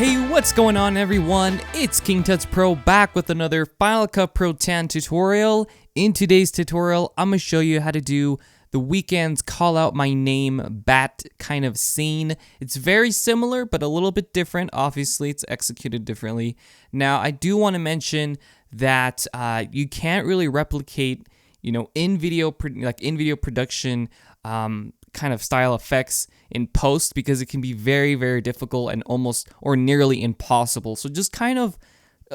Hey, what's going on everyone? It's KingTutsPro back with another Final Cut Pro 10 tutorial. In today's tutorial, I'm going to show you how to do the Weeknd's Call Out My Name bat kind of scene. It's very similar, but a little bit different. Obviously, it's executed differently. Now, I do want to mention that you can't really replicate, in video production kind of style effects in post, because it can be very, very difficult and almost or nearly impossible. So just kind of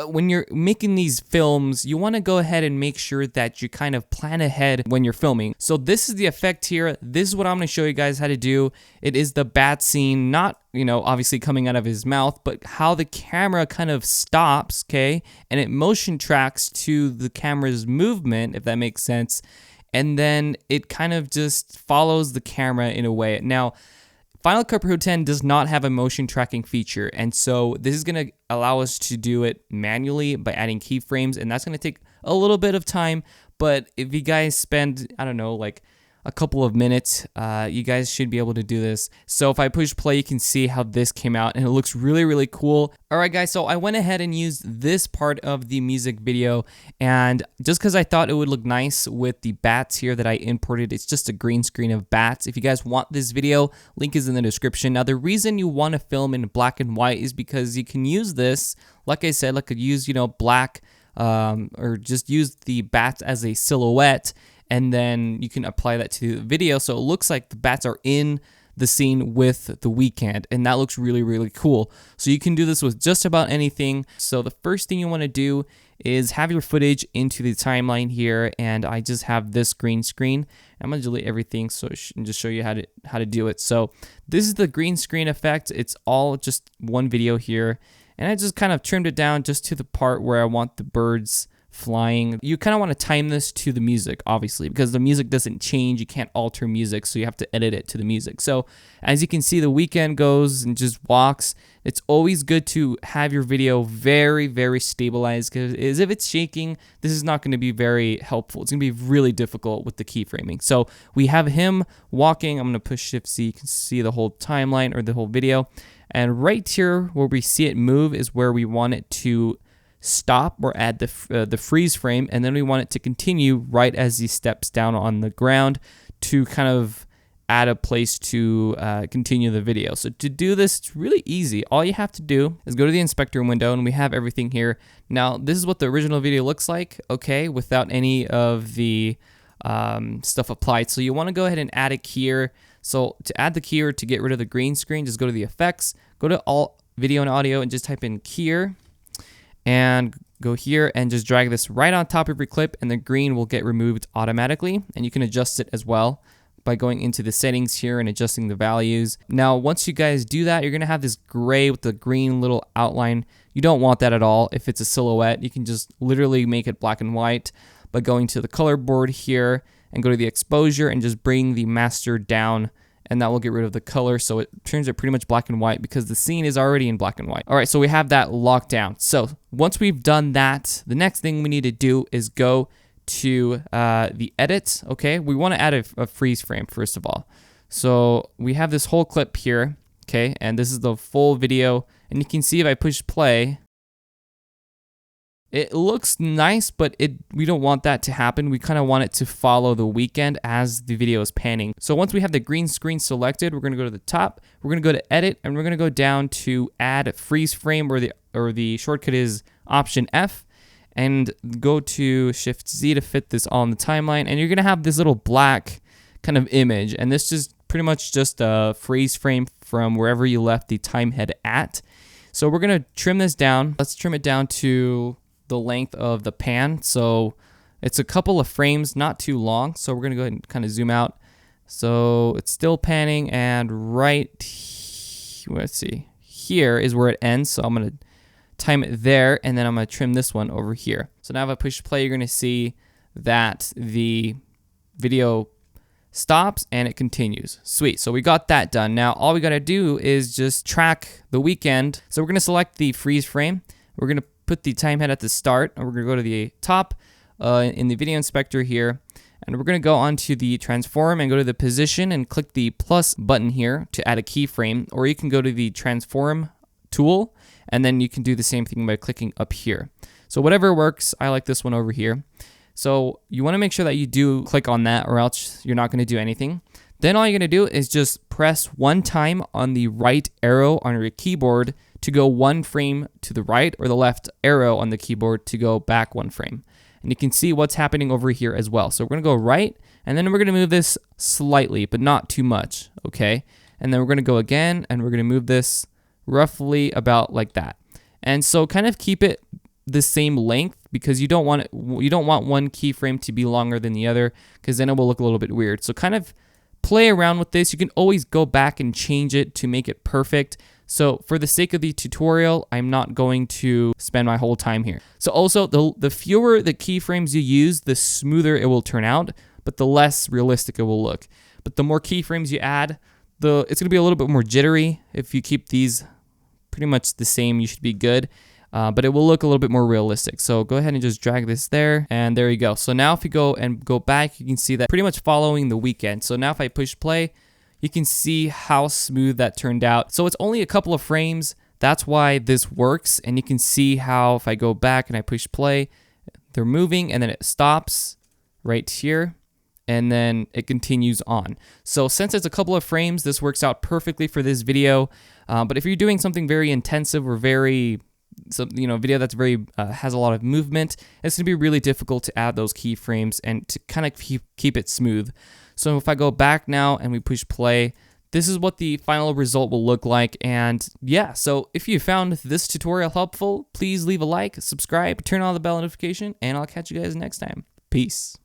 when you're making these films, you want to go ahead and make sure that you kind of plan ahead when you're filming. So this is the effect here. This is what I'm going to show you guys how to do. It is the bat scene, not, obviously coming out of his mouth, but how the camera kind of stops, okay? And it motion tracks to the camera's movement, if that makes sense. And then it kind of just follows the camera in a way. Now, Final Cut Pro 10 does not have a motion tracking feature, and so this is going to allow us to do it manually by adding keyframes, and that's going to take a little bit of time. But if you guys spend, I don't know, like a couple of minutes, you guys should be able to do this. So if I push play, you can see how this came out, and it looks really, really cool. All right, guys, so I went ahead and used this part of the music video, and just because I thought it would look nice with the bats here that I imported, it's just a green screen of bats. If you guys want this video, link is in the description. Now, the reason you want to film in black and white is because you can use this, like I said, like I could use, black, or just use the bats as a silhouette, and then you can apply that to the video so it looks like the bats are in the scene with the Weeknd, and that looks really, really cool. So you can do this with just about anything. So the first thing you want to do is have your footage into the timeline here, and I just have this green screen. I'm gonna delete everything and just show you how to do it. So this is the green screen effect. It's all just one video here, and I just kind of trimmed it down just to the part where I want the birds flying. You kind of want to time this to the music, obviously, because the music doesn't change. You can't alter music, so you have to edit it to the music. So as you can see, the Weeknd goes and just walks. It's always good to have your video very, very stabilized, because if it's shaking, this is not going to be very helpful. It's going to be really difficult with the keyframing. So we have him walking. I'm going to push Shift C. You can see the whole timeline or the whole video. And right here where we see it move is where we want it to stop or add the freeze frame, and then we want it to continue right as he steps down on the ground to kind of add a place to continue the video. So to do this, it's really easy. All you have to do is go to the inspector window, and we have everything here. Now, this is what the original video looks like, okay, without any of the stuff applied. So you want to go ahead and add a keyer. So to add the keyer, to get rid of the green screen, just go to the effects, go to all video and audio, and just type in keyer. And go here and just drag this right on top of your clip, and the green will get removed automatically. And you can adjust it as well by going into the settings here and adjusting the values. Now, once you guys do that, you're gonna have this gray with the green little outline. You don't want that at all. If it's a silhouette, you can just literally make it black and white by going to the color board here and go to the exposure and just bring the master down, and that will get rid of the color, so it turns it pretty much black and white because the scene is already in black and white. All right, so we have that locked down. So once we've done that, the next thing we need to do is go to the edit, okay? We want to add a freeze frame, first of all. So we have this whole clip here, okay? And this is the full video, and you can see if I push play, it looks nice, but we don't want that to happen. We kind of want it to follow the Weeknd as the video is panning. So once we have the green screen selected, we're going to go to the top. We're going to go to edit, and we're going to go down to add freeze frame, or the shortcut is Option F, and go to Shift Z to fit this all in the timeline. And you're going to have this little black kind of image, and this is pretty much just a freeze frame from wherever you left the time head at. So we're going to trim this down. Let's trim it down to the length of the pan, so it's a couple of frames, not too long. So we're gonna go ahead and kind of zoom out. So it's still panning, and let's see, here is where it ends. So I'm gonna time it there, and then I'm gonna trim this one over here. So now if I push play, you're gonna see that the video stops and it continues. Sweet, so we got that done. Now all we gotta do is just track the Weeknd. So we're gonna select the freeze frame. We're gonna put the time head at the start, and we're going to go to the top in the video inspector here, and we're going to go onto the transform and go to the position and click the plus button here to add a keyframe, or you can go to the transform tool, and then you can do the same thing by clicking up here. So whatever works, I like this one over here. So you want to make sure that you do click on that, or else you're not going to do anything. Then all you're going to do is just press one time on the right arrow on your keyboard to go one frame to the right, or the left arrow on the keyboard to go back one frame. And you can see what's happening over here as well. So we're going to go right, and then we're going to move this slightly, but not too much, okay? And then we're going to go again, and we're going to move this roughly about like that. And so kind of keep it the same length, because you don't want one keyframe to be longer than the other, because then it will look a little bit weird. So kind of play around with this. You can always go back and change it to make it perfect. So for the sake of the tutorial, I'm not going to spend my whole time here. So also, the fewer the keyframes you use, the smoother it will turn out, but the less realistic it will look. But the more keyframes you add, it's going to be a little bit more jittery. If you keep these pretty much the same, you should be good. But it will look a little bit more realistic. So go ahead and just drag this there, and there you go. So now if you go back, you can see that pretty much following the Weeknd. So now if I push play, you can see how smooth that turned out. So it's only a couple of frames. That's why this works. And you can see how if I go back and I push play, they're moving, and then it stops right here, and then it continues on. So since it's a couple of frames, this works out perfectly for this video. But if you're doing something very intensive or video that's very has a lot of movement, it's gonna be really difficult to add those keyframes and to kind of keep it smooth. So if I go back now and we push play, this is what the final result will look like. And yeah, so if you found this tutorial helpful, please leave a like, subscribe, turn on the bell notification, and I'll catch you guys next time. Peace.